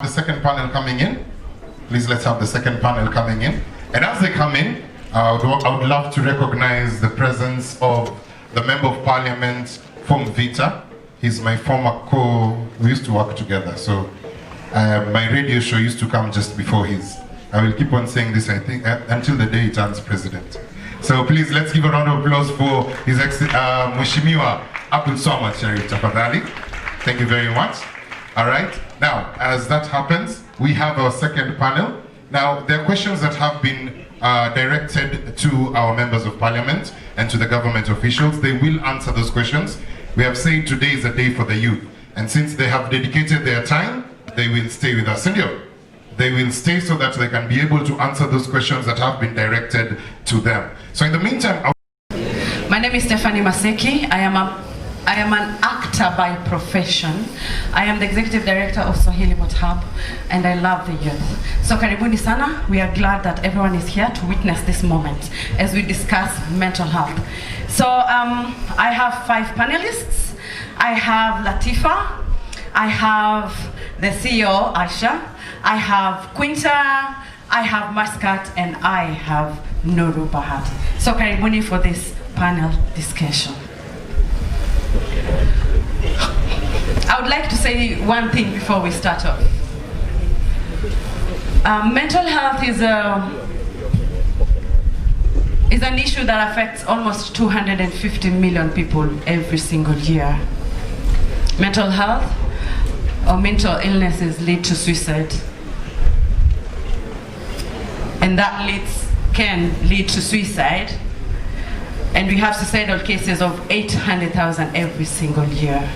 The second panel coming in. Please let's have the second panel coming in. And as they come in, I would love to recognize the presence of the Member of Parliament from Vita. He's my former we used to work together. So my radio show used to come just before his. I will keep on saying this, I think, until the day he turns president. So please, let's give a round of applause for His Mheshimiwa Abdul Swamad Sharif Tafadhali. Thank you very much. All right. Now, as that happens, we have our second panel. Now, there are questions that have been directed to our members of parliament and to the government officials. They will answer those questions. We have said today is a day for the youth. And since they have dedicated their time, they will stay with us. Senor, they will stay so that they can be able to answer those questions that have been directed to them. So in the meantime... My name is Stephanie Maseki. I am an actor by profession. I am the executive director of Swahili Bot Hub, and I love the youth. So karibuni sana. We are glad that everyone is here to witness this moment as we discuss mental health. So I have 5 panelists. I have Latifa, I have the CEO, Aisha, I have Quinta, I have Maskat, and I have Nuru Bahati. So karibuni for this panel discussion. I would like to say one thing before we start off. Mental health is an issue that affects almost 250 million people every single year. Mental health or mental illnesses lead to suicide. And that can lead to suicide. And we have suicidal cases of 800,000 every single year.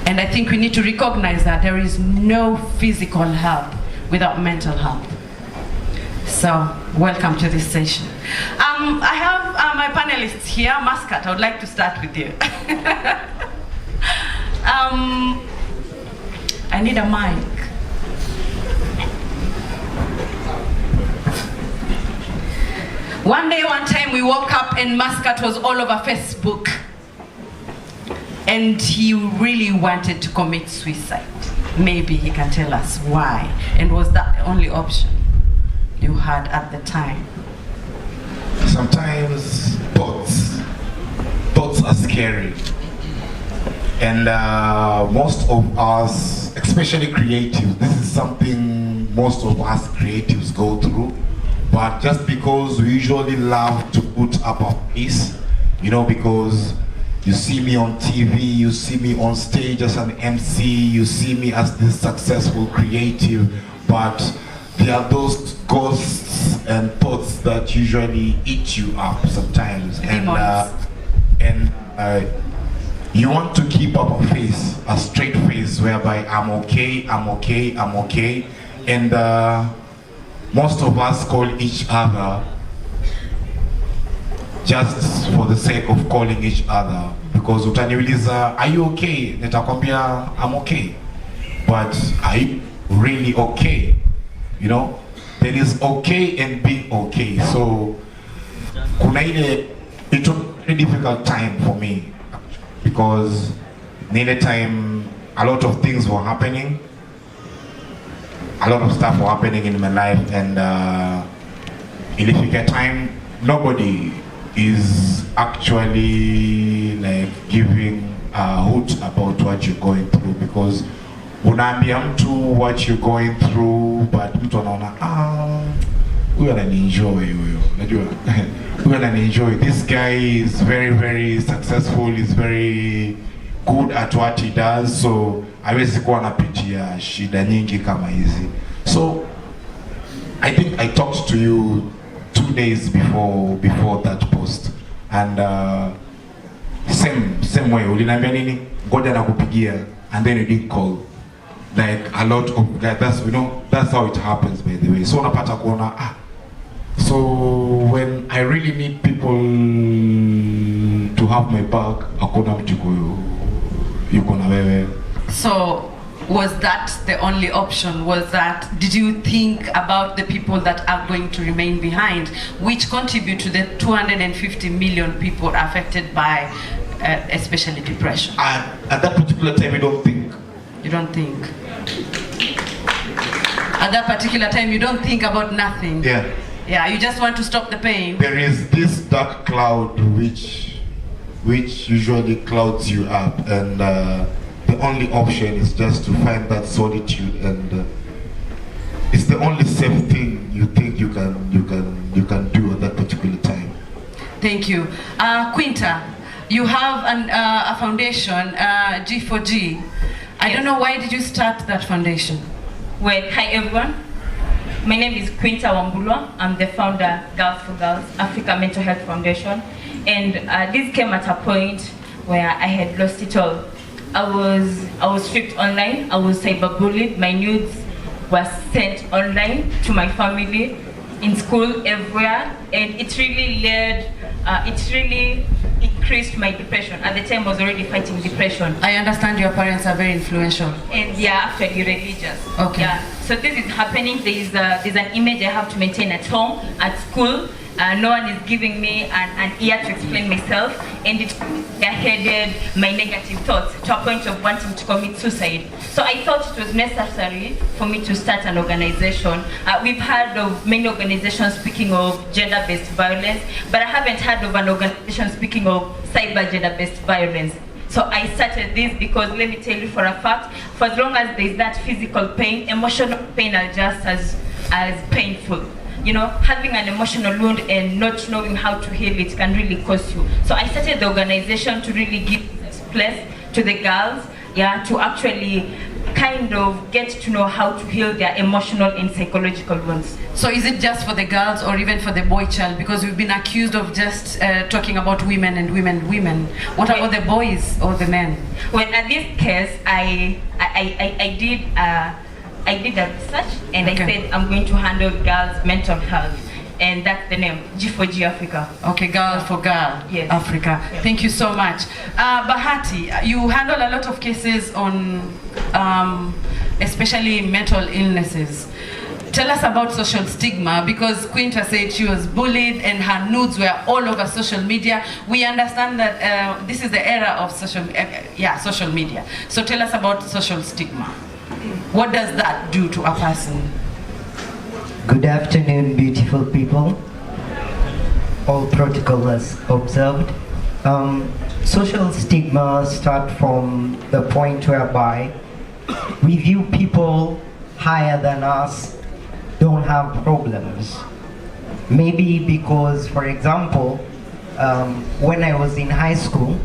And I think we need to recognize that there is no physical health without mental health. So, welcome to this session. I have my panelists here. Maskat, I would like to start with you. I need a mic. One time we woke up and Maskat was all over Facebook. And he really wanted to commit suicide. Maybe he can tell us why. And was that the only option you had at the time? Sometimes thoughts are scary. And most of us, especially creatives, this is something most of us creatives go through. But just because we usually love to put up a face, you know, because you see me on TV, you see me on stage as an MC, you see me as this successful creative, but there are those ghosts and thoughts that usually eat you up sometimes. And you want to keep up a face, a straight face, whereby I'm okay, I'm okay, I'm okay. And most of us call each other just for the sake of calling each other. Because utaniuliza, are you okay? Nitakwambia, I'm okay. But are you really okay? You know, there is okay and being okay. So, it took a very difficult time for me. Because nearly time, a lot of things were happening. A lot of stuff were happening in my life. And if you get time, nobody is actually like giving a hoot about what you're going through, because unaambia mtu what you're going through, but mtu anaona huyu ananienjoy huyo, unajua huyu ananienjoy, this guy is very very successful, is very good at what he does, so hawezi kuwa anapitia shida nyingi kama hizi. So I think I talked to you 2 days before that post, and same way uliniambia nini, ngoja nakupigia, and then you didn't call. Like a lot of guys, that's, you know, that's how it happens, by the way. So unapata kuona so when I really need people to have my back, hakuna mtu yuko na wewe. So was that the only option? Did you think about the people that are going to remain behind, which contribute to the 250 million people affected by especially depression? At that particular time, I don't think. You don't think? At that particular time, you don't think about nothing. Yeah. Yeah, you just want to stop the pain. There is this dark cloud which usually clouds you up, and the only option is just to find that solitude, and it's the only safe thing you think you can do at that particular time. Thank you. Quinta, you have a foundation, G4G. I don't know, why did you start that foundation? Well, hi everyone. My name is Quinta Wambulwa. I'm the founder Girls for Girls, Africa Mental Health Foundation. And this came at a point where I had lost it all. I was stripped online, I was cyberbullied, my nudes were sent online to my family, in school, everywhere, and it really increased my depression. At the time I was already fighting depression. I understand your parents are very influential. And they are actually religious. Okay. Yeah. So this is happening. There's an image I have to maintain at home, at school. No one is giving me an ear to explain myself, and it headed my negative thoughts to a point of wanting to commit suicide. So I thought it was necessary for me to start an organization. We've heard of many organizations speaking of gender-based violence, but I haven't heard of an organization speaking of cyber gender-based violence. So I started this because, let me tell you for a fact, for as long as there's that physical pain, emotional pain are just as painful. You know, having an emotional wound and not knowing how to heal it can really cost you. So I started the organization to really give this place to the girls, yeah, to actually kind of get to know how to heal their emotional and psychological wounds. So is it just for the girls or even for the boy child? Because we've been accused of just talking about women and women. What about the boys or the men? Well, in this case, I did a research, and Okay. I said I'm going to handle girls' mental health, and that's the name, G4G Africa. Okay, Girl for Girl, Yes. Africa. Yeah. Thank you so much. Bahati, you handle a lot of cases on especially mental illnesses. Tell us about social stigma, because Quinta said she was bullied and her nudes were all over social media. We understand that this is the era of social media. So tell us about social stigma. What does that do to a person? Good afternoon, beautiful people. All protocols observed. Social stigma start from the point whereby we view people higher than us don't have problems. Maybe because, for example, when I was in high school,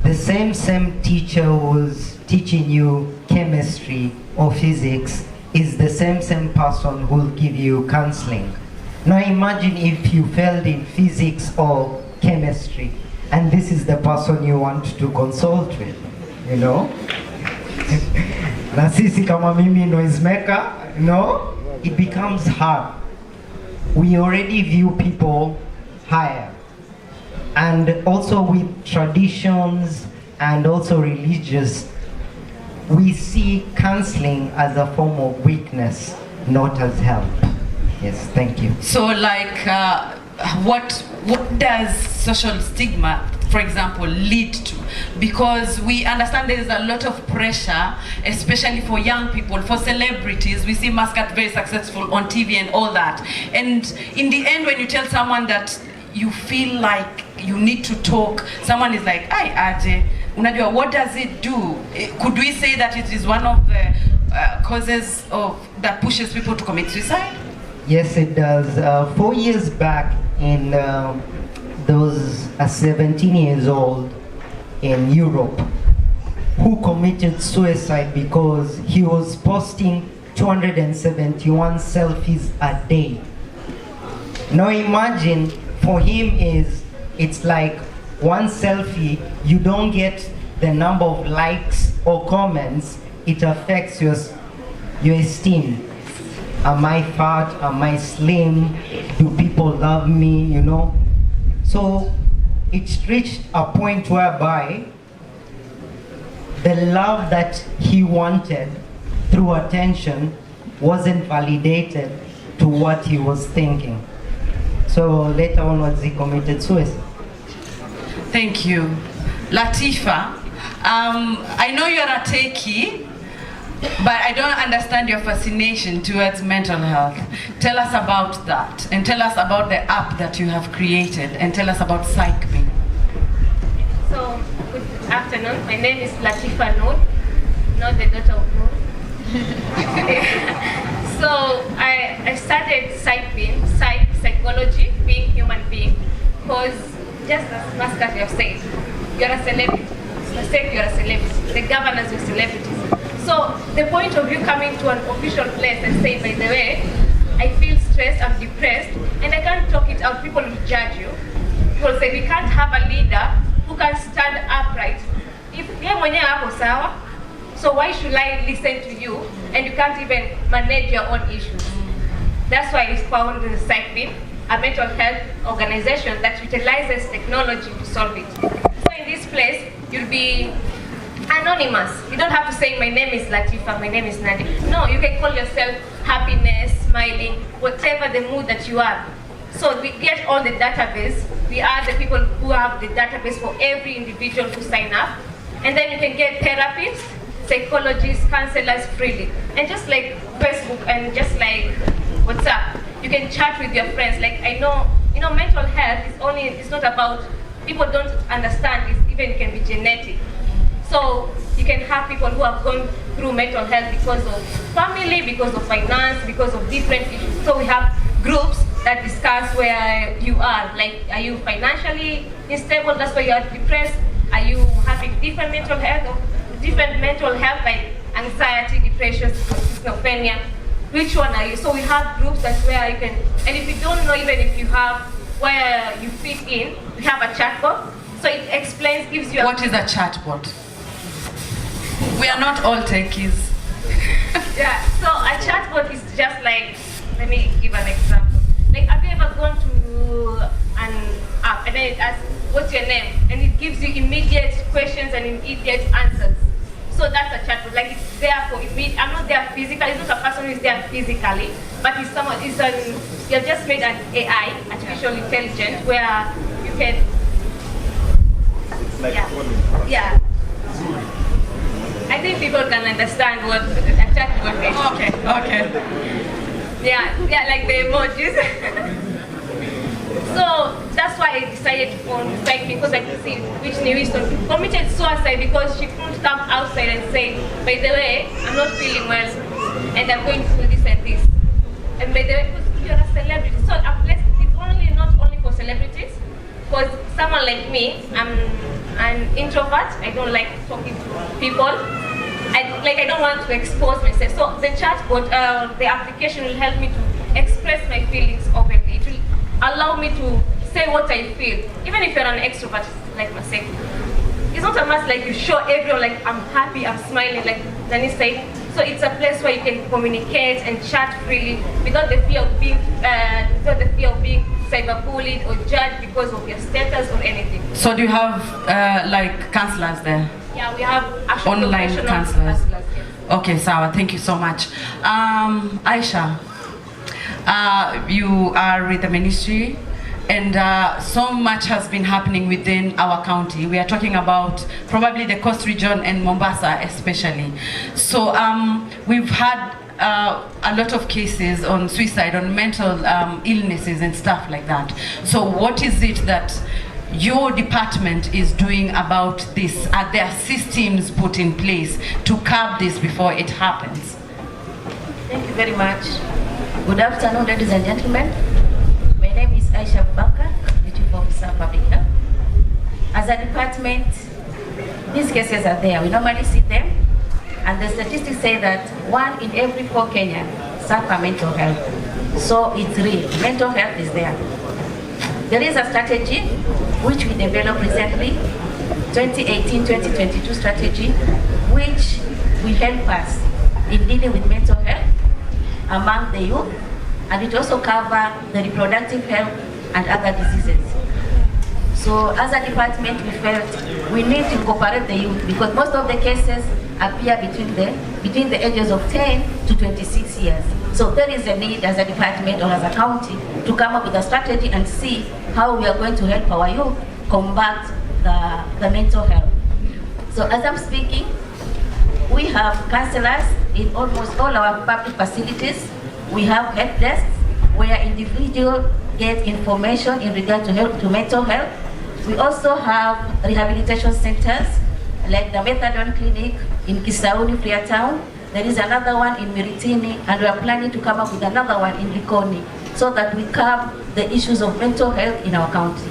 the same teacher who was teaching you chemistry or physics is the same person who will give you counseling. Now imagine if you failed in physics or chemistry, and this is the person you want to consult with, you know? Na sisi kama mimi noisemaker, no? It becomes hard. We already view people higher. And also with traditions and also religious, we see counseling as a form of weakness, not as help. Yes, thank you. So like, what does social stigma, for example, lead to? Because we understand there is a lot of pressure, especially for young people, for celebrities. We see Muscat very successful on TV and all that. And in the end, when you tell someone that you feel like you need to talk, someone is like, "Ay, Aje, unajua, what does it do?" Could we say that it is one of the causes that pushes people to commit suicide? Yes, it does. 4 years back, in there was a 17 years old in Europe who committed suicide because he was posting 271 selfies a day. Now imagine, for him it's like one selfie, you don't get the number of likes or comments, it affects your esteem. Am I fat? Am I slim? Do people love me? You know? So it's reached a point whereby the love that he wanted through attention wasn't validated to what he was thinking. So later onwards he committed suicide. Thank you. Latifa, I know you're a techie. But I don't understand your fascination towards mental health. Tell us about that, and tell us about the app that you have created, and tell us about PsychMe. So, good afternoon. My name is Latifa Noor, not the daughter of Noor. So, I started psychology, being human being, because just as Mascot have said, you're a celebrity. You're a celebrity. The governors are celebrities. So the point of you coming to an official place and saying, by the way, I feel stressed, I'm depressed, and I can't talk it out, people will judge you. People say we can't have a leader who can stand upright. If you're mwenyewe hapo sawa, so why should I listen to you and you can't even manage your own issues? That's why it's found in the PsychMe, a mental health organization that utilizes technology to solve it. So in this place, you'll be anonymous. You don't have to say, my name is Latifa, my name is Nadi. No, you can call yourself happiness, smiling, whatever the mood that you are. So we get all the database. We are the people who have the database for every individual who sign up. And then you can get therapists, psychologists, counselors freely. And just like Facebook and just like WhatsApp, you can chat with your friends. Like I know, mental health it's not about, people don't understand, it can be genetic. So you can have people who have gone through mental health because of family, because of finance, because of different issues. So we have groups that discuss where you are. Like, are you financially unstable? That's why you are depressed. Are you having different mental health, like anxiety, depression, schizophrenia? Which one are you? So we have groups that's where you can, and if you don't know, even if you have where you fit in, we have a chatbot. So it explains, gives you What is a chatbot? We are not all techies. Yeah, so a chatbot is just like, let me give an example. Like, have you ever gone to an app and then it asks, what's your name? And it gives you immediate questions and immediate answers. So that's a chatbot. Like, it's there for immediate. I'm not there physically. It's not a person who is there physically, but it's someone. You've just made an AI, artificial intelligence, where you can. Like yeah. I think people can understand what a chatbot is. Okay. Yeah, like the emojis. So that's why I decided to form PsychMe, because I could see which Newiston committed suicide because she couldn't come outside and say, by the way, I'm not feeling well and I'm going through this and this. And by the way, because you're a celebrity, so a place it's not only for celebrities, because someone like me, I'm an introvert, I don't like talking to people. I don't want to expose myself. So the chatbot, the application will help me to express my feelings openly. It will allow me to say what I feel. Even if you're an extrovert like myself, it's not a must like you show everyone like I'm happy, I'm smiling, like Nani said. So it's a place where you can communicate and chat freely without the fear of being cyberbullied or judged because of your status or anything. So do you have like counselors there? Yeah, we have actually online counselors. Yes. Okay, Sawa, thank you so much. Aisha, you are with the ministry, and so much has been happening within our county. We are talking about probably the Coast Region and Mombasa especially. So we've had a lot of cases on suicide, on mental illnesses and stuff like that. So what is it that your department is doing about this? Are there systems put in place to curb this before it happens? Thank you very much. Good afternoon, ladies and gentlemen. My name is Aisha Bakar, the Chief Officer of Public Health. As a department, these cases are there. We normally see them, and the statistics say that 1 in every 4 Kenyans suffer mental health. So it's real. Mental health is there. There is a strategy which we developed recently, 2018-2022 strategy, which will help us in dealing with mental health among the youth, and it also covers the reproductive health and other diseases. So as a department, we felt we need to incorporate the youth because most of the cases appear between the ages of 10 to 26 years. So there is a need as a department or as a county to come up with a strategy and see how we are going to help our youth combat the mental health. So as I'm speaking, we have counselors in almost all our public facilities. We have help desks where individuals get information in regard to mental health. We also have rehabilitation centers like the Methadone Clinic in Kisauni, Freetown. There is another one in Miritini, and we are planning to come up with another one in Likoni, so that we curb the issues of mental health in our county.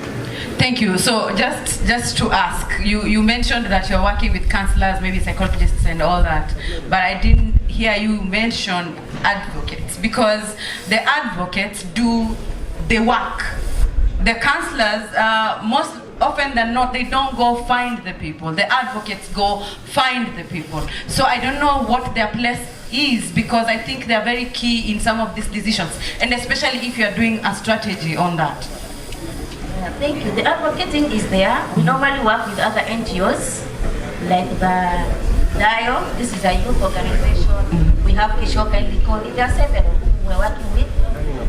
Thank you. So just to ask, you mentioned that you're working with counselors, maybe psychologists and all that, but I didn't hear you mention advocates, because the advocates do the work. The counselors, most often than not, they don't go find the people. The advocates go find the people. So I don't know what their place is, because I think they are very key in some of these decisions, and especially if you are doing a strategy on that. Thank you. The advocating is there. We normally work with other NGOs, like the DIO. This is a youth organization. We have Kishoka and Likoni. There are several who we're working with.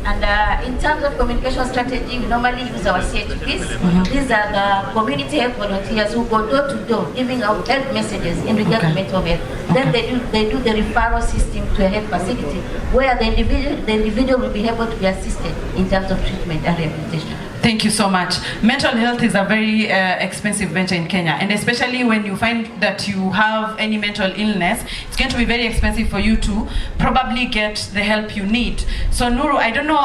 And in terms of communication strategy, we normally use our CHPs. These are the community health volunteers who go door to door, giving out health messages in regard to mental health. Then they do the referral system to a health facility, where the individual will be able to be assisted in terms of treatment and rehabilitation. Thank you so much. Mental health is a very expensive venture in Kenya, and especially when you find that you have any mental illness, it's going to be very expensive for you to probably get the help you need. So Nuru, I don't know,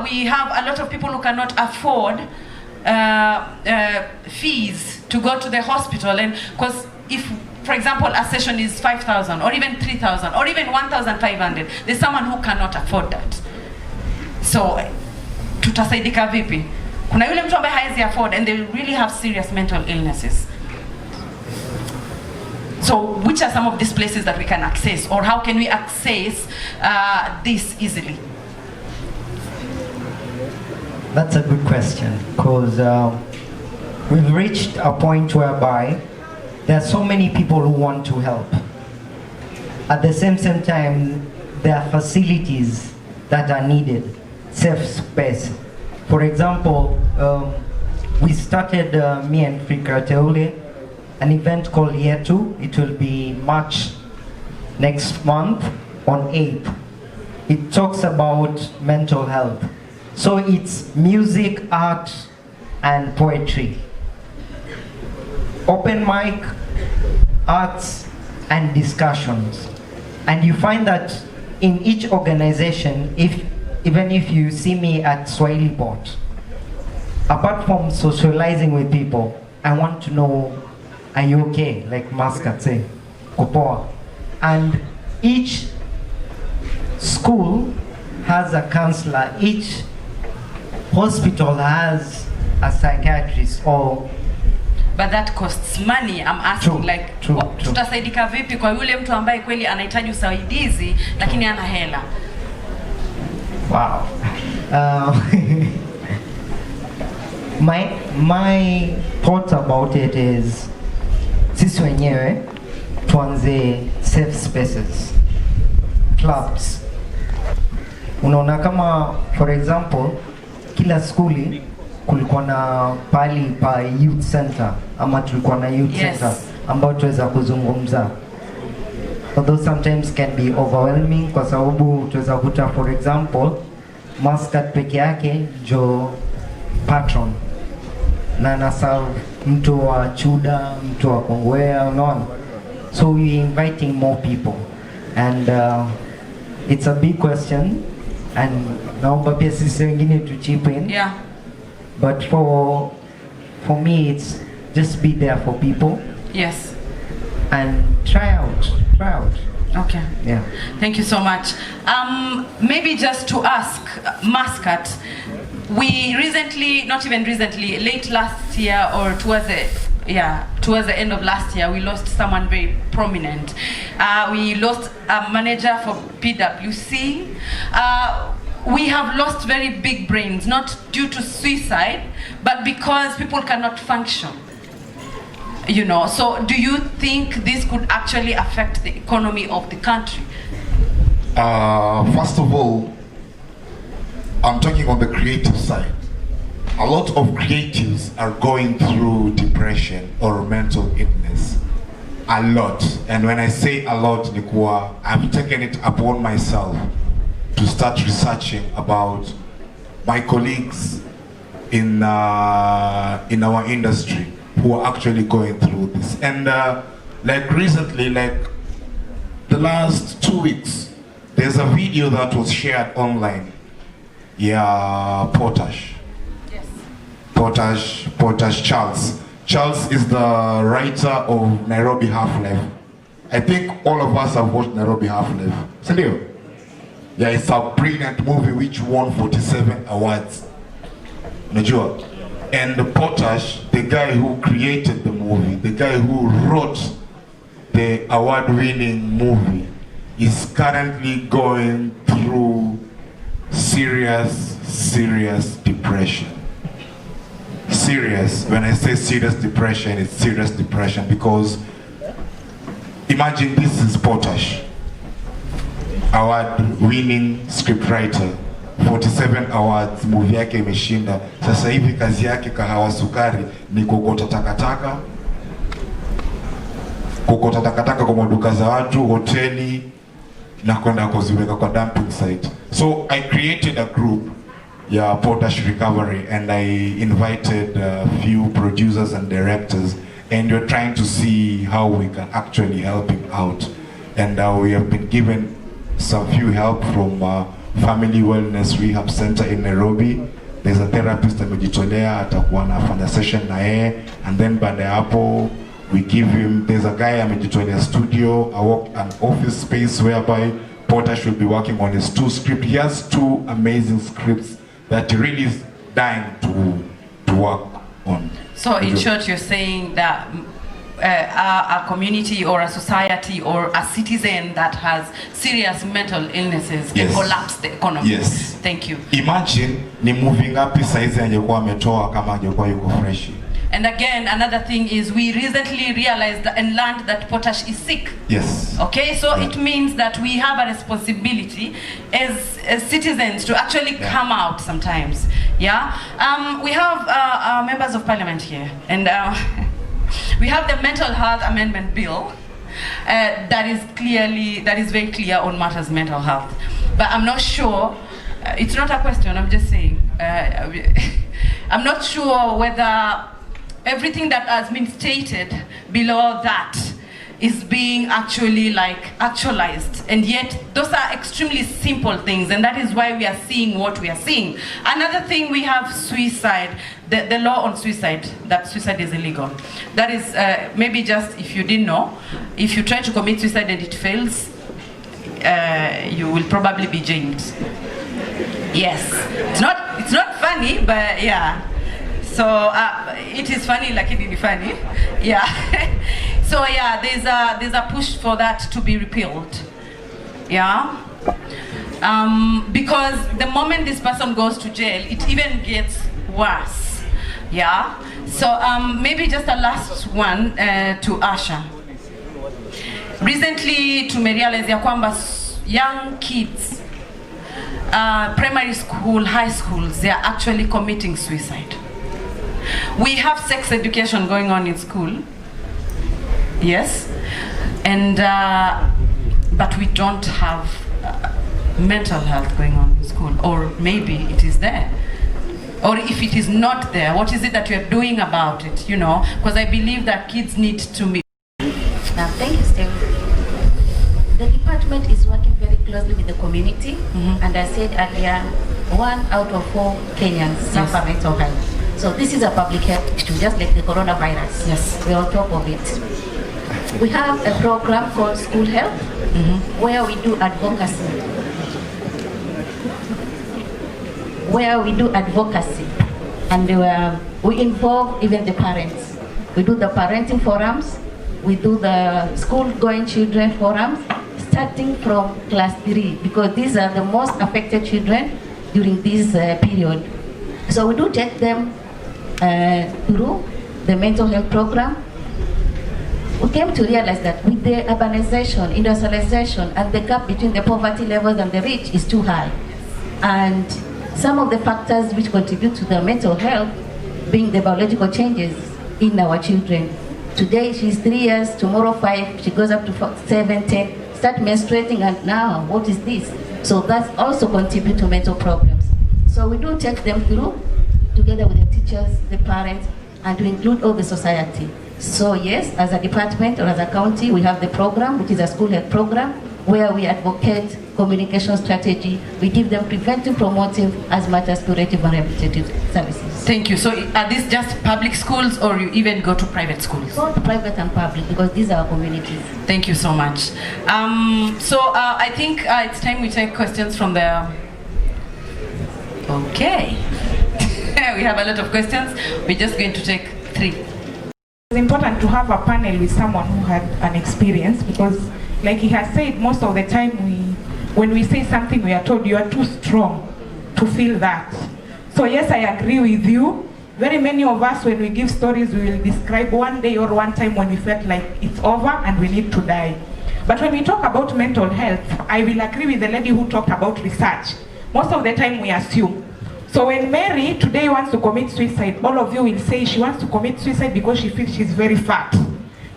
we have a lot of people who cannot afford fees to go to the hospital, and because if, for example, a session is 5,000 or even 3,000 or even 1,500, there's someone who cannot afford that. So tutasaidika vipi? Kuna yule mtu ambaye haezi afford, and they really have serious mental illnesses. So which are some of these places that we can access, or how can we access this easily? That's a good question, because we've reached a point whereby there are so many people who want to help. At the same time, there are facilities that are needed, safe space. For example, we started, me and Fikra Teule, an event called Year 2. It will be March next month on 8th. It talks about mental health. So it's music, art, and poetry. Open mic, arts, and discussions. And you find that in each organization, even if you see me at Swahili Port, apart from socializing with people, I want to know, are you okay? Like Maskat say, Kopoa. And each school has a counselor, each hospital has a psychiatrist, or but that costs money. I'm asking, true. Tutasaidika vipi kwa yule mtu ambaye kweli anahitaji usaidizi lakini hana hela? Wow. My thoughts about it is, sisi wenyewe tuanze safe spaces, clubs. Unaona kama, for example, kila skuli kulikuwa na pali pa youth center, ama tulikuwa na youth center ambao tuweza kuzungumza. Although sometimes can be overwhelming, kwa sababu tuweza kuta, for example, Maskat peke yake jo patron na naserve mtu wa Chuda, mtu wa Kongwea, unaona. So we inviting more people, and it's a big question, and naomba pia sisi wengine to chip in. Yeah. But for me, it's just be there for people. Yes. And try out. Okay. Yeah. Thank you so much. Maybe just to ask, Maskat, we recently, not even recently, late last year or towards the end of last year, we lost someone very prominent. We lost a manager for PwC. We have lost very big brains, not due to suicide, but because people cannot function. You know, so do you think this could actually affect the economy of the country? First of all, I'm talking on the creative side. A lot of creatives are going through depression or mental illness. a lot. And when I say a lot, Nikuwa, I've taken it upon myself to start researching about my colleagues in our industry who are actually going through this. And like recently, like the last 2 weeks, there's a video that was shared online. Yeah, Potash. Yes. Potash Charles. Charles is the writer of Nairobi Half-Life. I think all of us have watched Nairobi Half-Life. Sindio? Yeah, it's a brilliant movie which won 47 awards. Najua. And Potash, the guy who created the movie, the guy who wrote the award-winning movie, is currently going through serious depression. Serious. When I say serious depression, it's serious depression because imagine this is Potash, award-winning scriptwriter, 47 awards, movie yake imeshinda. Sasa hivi kazi yake Kahawa Sukari ni kokota takataka kwa maduka za watu, hoteli na kwenda kuziweka kwa dumping site. So I created a group, Potash Recovery, and I invited a few producers and directors, and we're trying to see how we can actually help him out. And we have been given some few help from Family Wellness Rehab Center in Nairobi. There's a therapist amejitolea atakuwa anafanya session na yeye, and then baada ya hapo we give him, there's a guy amejitolea studio, an office space whereby Potash will be working on his 2 scripts. He has 2 amazing scripts that he really is dying to work on. So in short, you're saying that a community or a society or a citizen that has serious mental illnesses can collapse the economy. Yes. Thank you. Imagine ni movie ngapi saizi angekuwa ametoa kama angekuwa yuko fresh. And again, another thing is we recently realized and learned that Potash is sick. Yes. Okay, so it means that we have a responsibility as citizens to actually come out sometimes. Yeah. We have members of parliament here, and we have the Mental Health Amendment Bill that is very clear on matters mental health. But I'm not sure. It's not a question. I'm just saying. I'm not sure whether everything that has been stated below that is being actually actualized, and yet those are extremely simple things, and that is why we are seeing what we are seeing. Another thing, we have suicide, the law on suicide, that suicide is illegal. That is maybe just, if you didn't know, if you try to commit suicide and it fails, you will probably be jailed. Yes, it's not funny, but yeah. So it is funny, like it is funny, yeah. So yeah, there's a push for that to be repealed, yeah. Because the moment this person goes to jail, it even gets worse, yeah. So maybe just a last one to Asha. Recently, tumerealize ya kwamba young kids, primary school, high schools, they are actually committing suicide. We have sex education going on in school, yes, and but we don't have mental health going on in school, or maybe it is there. Or if it is not there, what is it that you're doing about it, you know? Because I believe that kids need to meet. Now, thank you, Steve. The department is working very closely with the community, and I said earlier, 1 out of 4 Kenyans suffer mental health. So this is a public health issue, just like the coronavirus. Yes. We're on top of it. We have a program called School Health, where we do advocacy. And we involve even the parents. We do the parenting forums, we do the school-going children forums, starting from class 3, because these are the most affected children during this period. So we do take them through the mental health program. We came to realize that with the urbanization, industrialization, and the gap between the poverty levels and the rich is too high. And some of the factors which contribute to the mental health being the biological changes in our children. Today she's 3 years, tomorrow 5, she goes up to 7, 10, start menstruating, and now what is this? So that also contributes to mental problems. So we do take them through, together with the teachers, the parents, and to include all the society. So yes, as a department or as a county, we have the program, which is a school health program, where we advocate communication strategy. We give them preventive, promotive, as much as curative and rehabilitative services. Thank you. So are these just public schools, or you even go to private schools? Both private and public, because these are our communities. Thank you so much. I think it's time we take questions from the... Okay. We have a lot of questions. We're just going to take 3. It's important to have a panel with someone who had an experience, because like he has said, most of the time when we say something, we are told you are too strong to feel that. So yes, I agree with you. Very many of us, when we give stories, we will describe one day or one time when we felt like it's over and we need to die. But when we talk about mental health, I will agree with the lady who talked about research. Most of the time we assume. So when Mary today wants to commit suicide, all of you will say she wants to commit suicide because she feels she's very fat.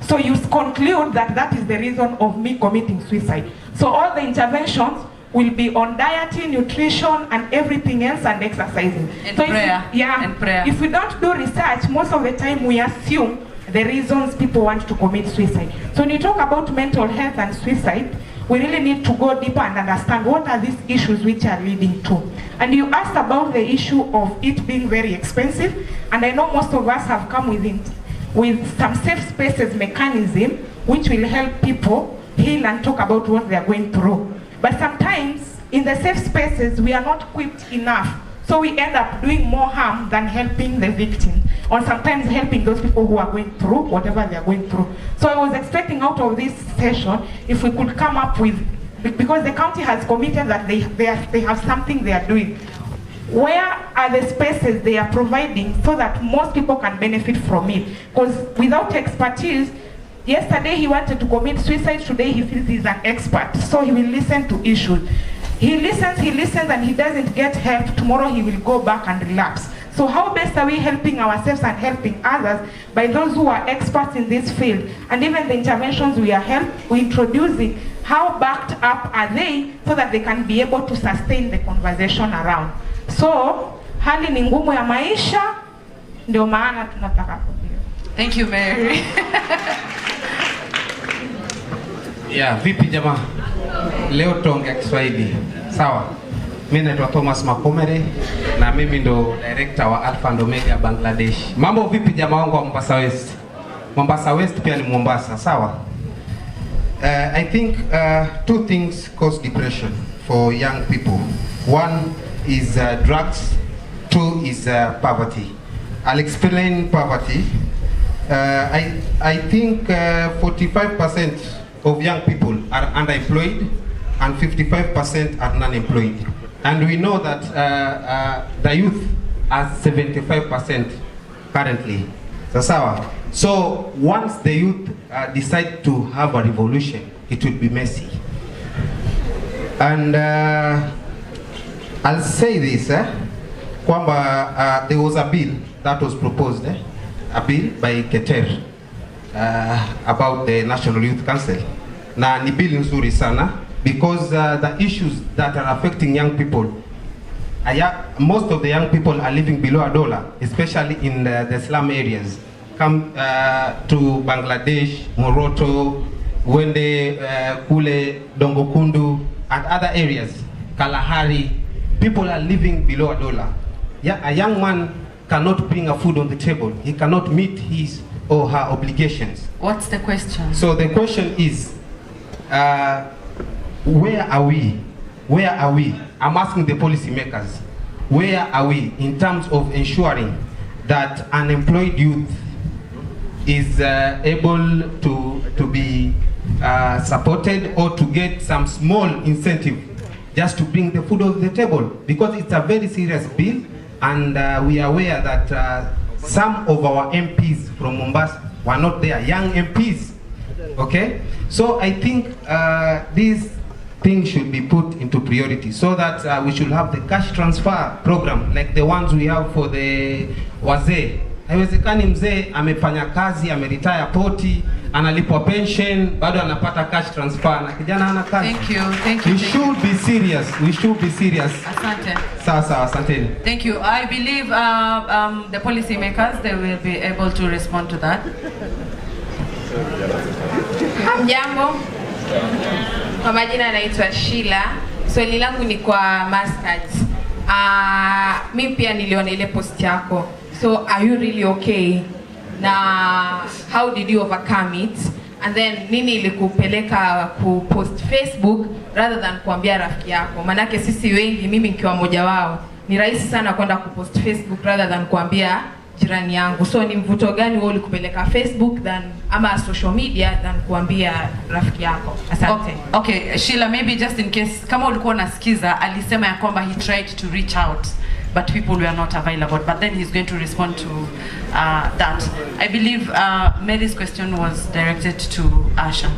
So you conclude that that is the reason of me committing suicide. So all the interventions will be on dieting, nutrition, and everything else, and exercising. And so prayer. And prayer. If we don't do research, most of the time we assume the reasons people want to commit suicide. So when you talk about mental health and suicide, we really need to go deeper and understand what are these issues which are leading to. And you asked about the issue of it being very expensive, and I know most of us have come with some safe spaces mechanism which will help people heal and talk about what they are going through. But sometimes in the safe spaces we are not equipped enough, so we end up doing more harm than helping the victim, or sometimes helping those people who are going through whatever they are going through. So I was expecting out of this session if we could come up with, because the county has committed that they have something they are doing. Where are the spaces they are providing so that most people can benefit from it? Because without expertise, yesterday he wanted to commit suicide, today he feels he's an expert, so he will listen to issues. He listens, and he doesn't get help. Tomorrow he will go back and relapse. So how best are we helping ourselves and helping others? By those who are experts in this field. And even the interventions we are introducing, how backed up are they so that they can be able to sustain the conversation around. So hali ni ngumu ya maisha, ndio maana tunataka kujua. Thank you, Mary. Yeah, vipi jamaa? Leo tuongea Kiswahili. Sawa. Mimi naitwa Thomas Makomere na mimi ndo director wa Alpha and Omega Bangladesh. Mambo vipi jamaa wangu wa Mombasa West? Mombasa West pia ni Mombasa, sawa? I think 2 things cause depression for young people. One is drugs, 2 is poverty. I'll explain poverty. I think 45% of young people are underemployed and 55% are non-employed. And we know that the youth are 75% currently. So once the youth decide to have a revolution, it will be messy. And I'll say this, kwamba there was a bill that was proposed, a bill by Keter about the National Youth Council. Na ni bill nzuri sana, because the issues that are affecting young people, most of the young people are living below $1, especially in the slum areas. Come to Bangladesh, Moroto, Wende, Kule, Dongokundu, and other areas, Kalahari, people are living below $1. Yeah, a young man cannot bring a food on the table. He cannot meet his or her obligations. What's the question? So the question is, where are we? Where are we? I'm asking the policymakers. Where are we in terms of ensuring that unemployed youth is able to be supported or to get some small incentive just to bring the food on the table? Because it's a very serious bill, and we are aware that some of our MPs from Mombasa were not there, young MPs. Okay? So I think these things should be put into priority so that we should have the cash transfer program like the ones we have for the Wazee. Haiwezekani mzee amefanya kazi, ameretire poti, analipwa pension, bado anapata cash transfer na kijana hana kazi. Thank you. We should be serious. We should be serious. Asante. Sawa, asanteni. Thank you. I believe the policy makers, they will be able to respond to that. Hamjambo. Kwa majina naitwa Sheila. Swali langu ni kwa Masters. Mimi pia niliona ile post yako. So are you really okay? Na how did you overcome it? And then nini ilikupeleka kupost Facebook rather than kuambia rafiki yako? Manake sisi wengi, mimi nikiwa mmoja wao, ni rahisi sana kwenda kupost Facebook rather than kuambia jirani yangu. So ni mvuto gani wewe ulikupeleka Facebook than ama social media than kuambia rafiki yako? Asante. Okay, Sheila, maybe just in case kama ulikuwa unasikiza, alisema ya kwamba he tried to reach out but people were not available, but then he's going to respond to that. I believe Mary's question was directed to Asha.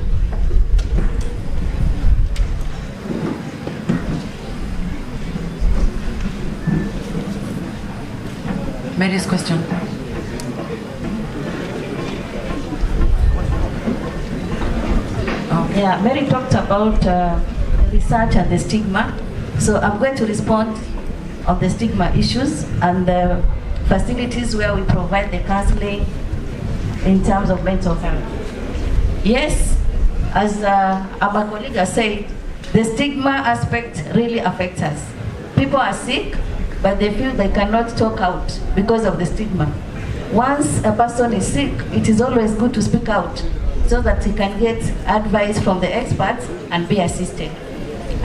Mary's question. Yeah, Mary talked about research and the stigma. So I'm going to respond on the stigma issues and the facilities where we provide the counseling in terms of mental health. Yes, as our colleague has said, the stigma aspect really affects us. People are sick, but they feel they cannot talk out because of the stigma. Once a person is sick, it is always good to speak out so that he can get advice from the experts and be assisted.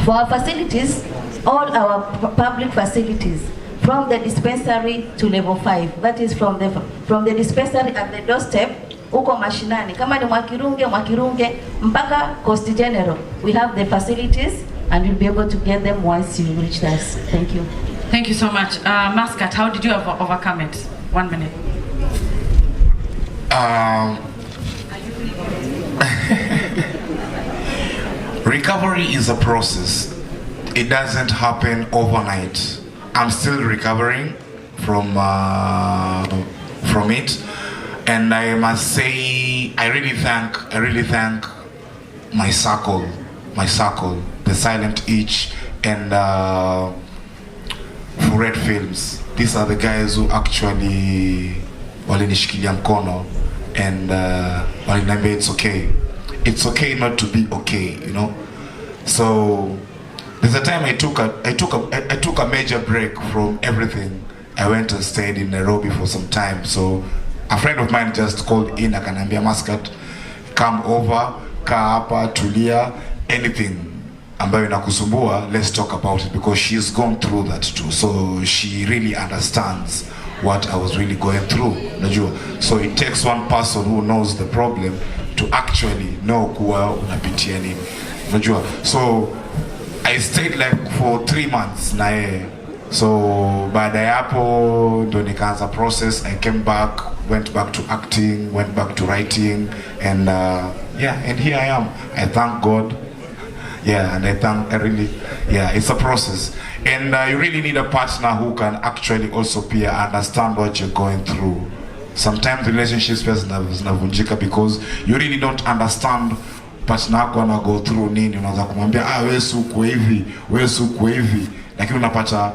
For our facilities, all our public facilities, from the dispensary to level 5, that is from the dispensary at the doorstep, uko mashinani, kama ni Mwakirunge, mpaka Coast General, we have the facilities and you'll be able to get them once you reach us. Thank you. Thank you so much. Maskat, how did you overcome it? 1 minute. Recovery is a process. It doesn't happen overnight. I'm still recovering from it, and I must say I really thank my circle, the Silent Itch and Furet Films. These are the guys who actually walinishikilia mkono and waliniambia it's okay. It's okay not to be okay, you know. So there's a time I took a major break from everything. I went and stayed in Nairobi for some time. So a friend of mine just called in, akanambia Maskat, come over, kaa hapa, tulia, anything ambayo inakusumbua, let's talk about it, because she's gone through that too. So she really understands what I was really going through. So it takes one person who knows the problem to actually know kuwa unapitia nini. So I stayed like for 3 months na yeye. So baada ya hapo ndo nikaanza process. I came back, went back to acting, went back to writing, and and here I am. I thank God. It's a process, and you really need a partner who can actually also understand what you're going through. Sometimes relationships zinavunjika because you really don't understand partner wako ana go through nini. Unaweza kumwambia wewe si uko hivi, wewe si uko hivi, lakini unapata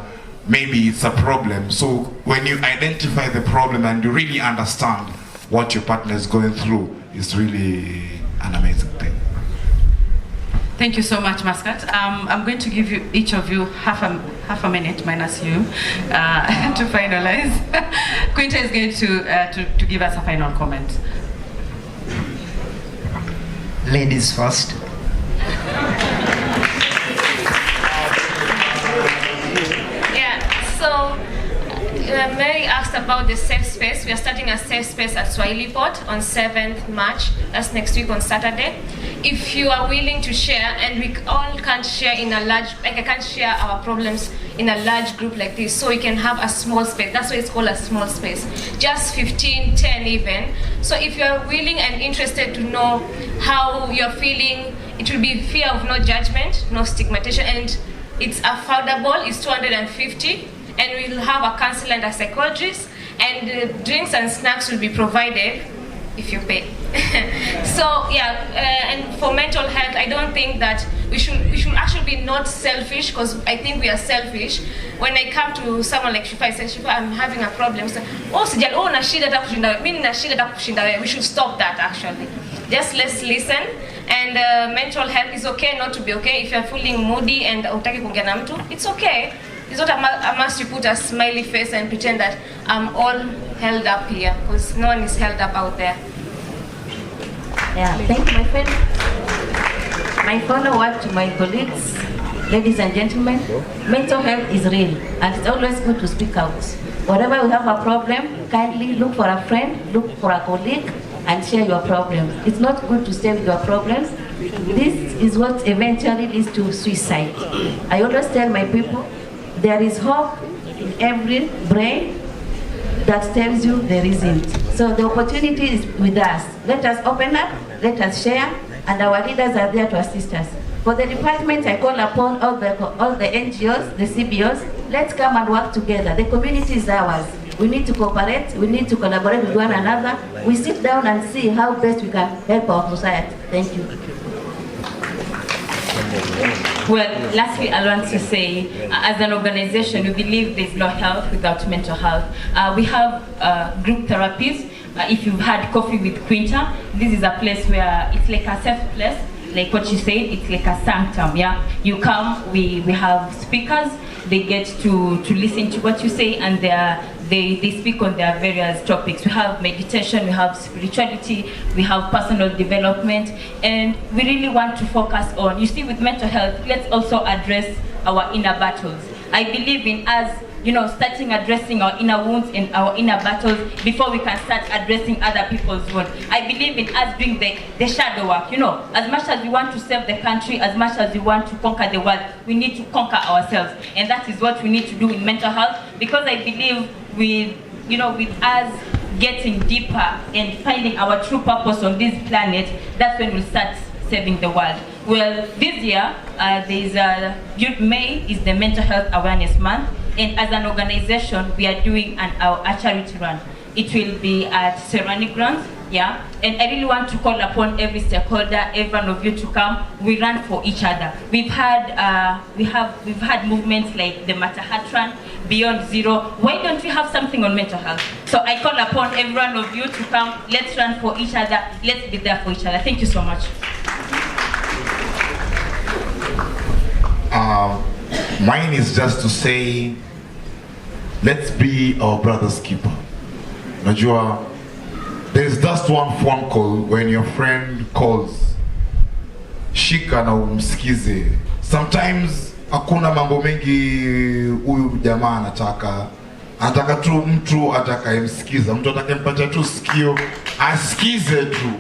maybe it's a problem. So when you identify the problem and you really understand what your partner is going through, it's really an amazing thing. Thank you so much, Maskat. I'm going to give you, each of you, half a minute minus you to finalize. Quinta is going to give us a final comment. Ladies first. So Mary asked about the safe space. We are starting a safe space at Swahili Port on 7th March. That's next week on Saturday. If you are willing to share, and we all can't share in a large, like I can't share our problems in a large group like this, so we can have a small space. That's why it's called a small space. Just 15, 10 even. So if you are willing and interested to know how you're feeling, it will be fear of no judgment, no stigmatization, and it's affordable. It's 250. And we'll have a counselor and a psychologist, and drinks and snacks will be provided if you pay. So yeah, and for mental health, I don't think that we should actually be not selfish, because I think we are selfish. When I come to someone like Shifa, I say, Shifa, I'm having a problem. So, oh, sijali, oh, na shida hata kushinda wewe. Mimi nina shida hata kushinda wewe. We should stop that actually. Just let's listen. And mental health is okay not to be okay. If you're feeling moody and hutaki kuongea na mtu, it's okay. It's not a must you put a smiley face and pretend that I'm all held up here, because no one is held up out there. Yeah, thank you, my friend. My follow-up to my colleagues, ladies and gentlemen, mental health is real, and it's always good to speak out. Whenever we have a problem, kindly look for a friend, look for a colleague, and share your problems. It's not good to stay with your problems. This is what eventually leads to suicide. I always tell my people, there is hope in every brain that tells you there isn't. So the opportunity is with us. Let us open up, let us share, and our leaders are there to assist us. For the department, I call upon all the NGOs, the CBOs, let's come and work together. The community is ours. We need to cooperate, we need to collaborate with one another. We sit down and see how best we can help our society. Thank you. Well, lastly, I want to say, as an organization, we believe there's no health without mental health. We have group therapies. If you've had coffee with Quinta, this is a place where it's like a safe place. Like what she said, it's like a sanctum, yeah? You come, we have speakers, they get to listen to what you say, and they speak on their various topics. We have meditation, we have spirituality, we have personal development, and we really want to focus on, you see, with mental health, let's also address our inner battles. I believe in us, starting addressing our inner wounds and our inner battles before we can start addressing other people's wounds. I believe in us doing the shadow work. As much as we want to save the country, as much as we want to conquer the world, we need to conquer ourselves. And that is what we need to do in mental health, because I believe with us getting deeper and finding our true purpose on this planet, that's when we'll start saving the world. Well, this year, May is the Mental Health Awareness Month, and as an organization, we are doing a charity run. It will be at Serrani Grounds, yeah? And I really want to call upon every stakeholder, every one of you to come. We run for each other. We've had movements like the Matahat Run, Beyond Zero. Why don't we have something on mental health? So I call upon every one of you to come. Let's run for each other. Let's be there for each other. Thank you so much. Mine is just to say, let's be our brother's keeper. Najua, there's just one phone call when your friend calls. Shika na umsikize. Sometimes hakuna mambo mengi huyu jamaa anataka tu mtu atakayemsikiza, mtu atakayempatia tu sikio asikize tu.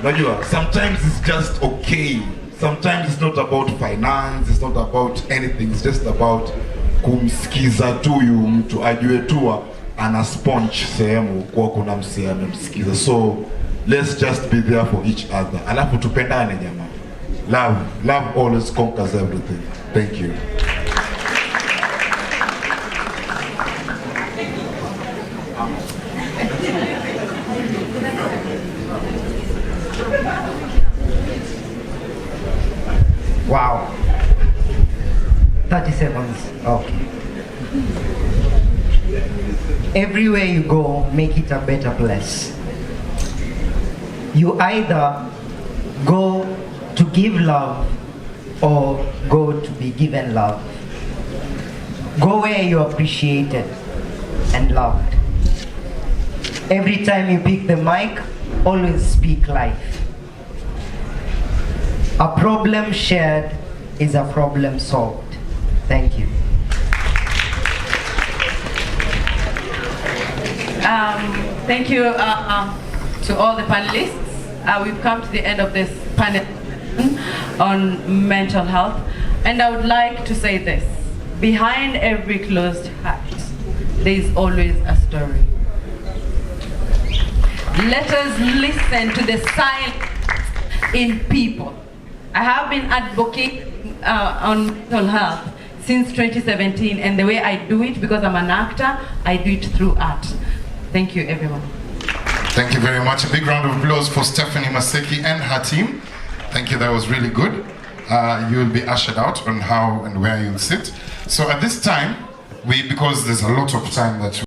Najua, sometimes it's just okay. Sometimes it's not about finance, it's not about anything, it's just about kumsikiza tu yu mtu ajue tu ana sponge sehemu kwa kuna msee amemsikiza. So let's just be there for each other. Alafu tupendane jamaa. Love always conquers everything. Thank you. Wow. 30 seconds. Okay. Everywhere you go, make it a better place. You either go to give love or go to be given love. Go where you're appreciated and loved. Every time you pick the mic, always speak life. A problem shared is a problem solved. Thank you. Thank you to all the panelists. We've come to the end of this panel on mental health, and I would like to say this. Behind every closed heart, there is always a story. Let us listen to the silence in people. I have been advocating on mental health since 2017, and the way I do it, because I'm an actor, I do it through art. Thank you, everyone. Thank you very much. A big round of applause for Stephanie Maseki and her team. Thank you, that was really good. You will be ushered out on how and where you'll sit. So at this time, because there's a lot of time that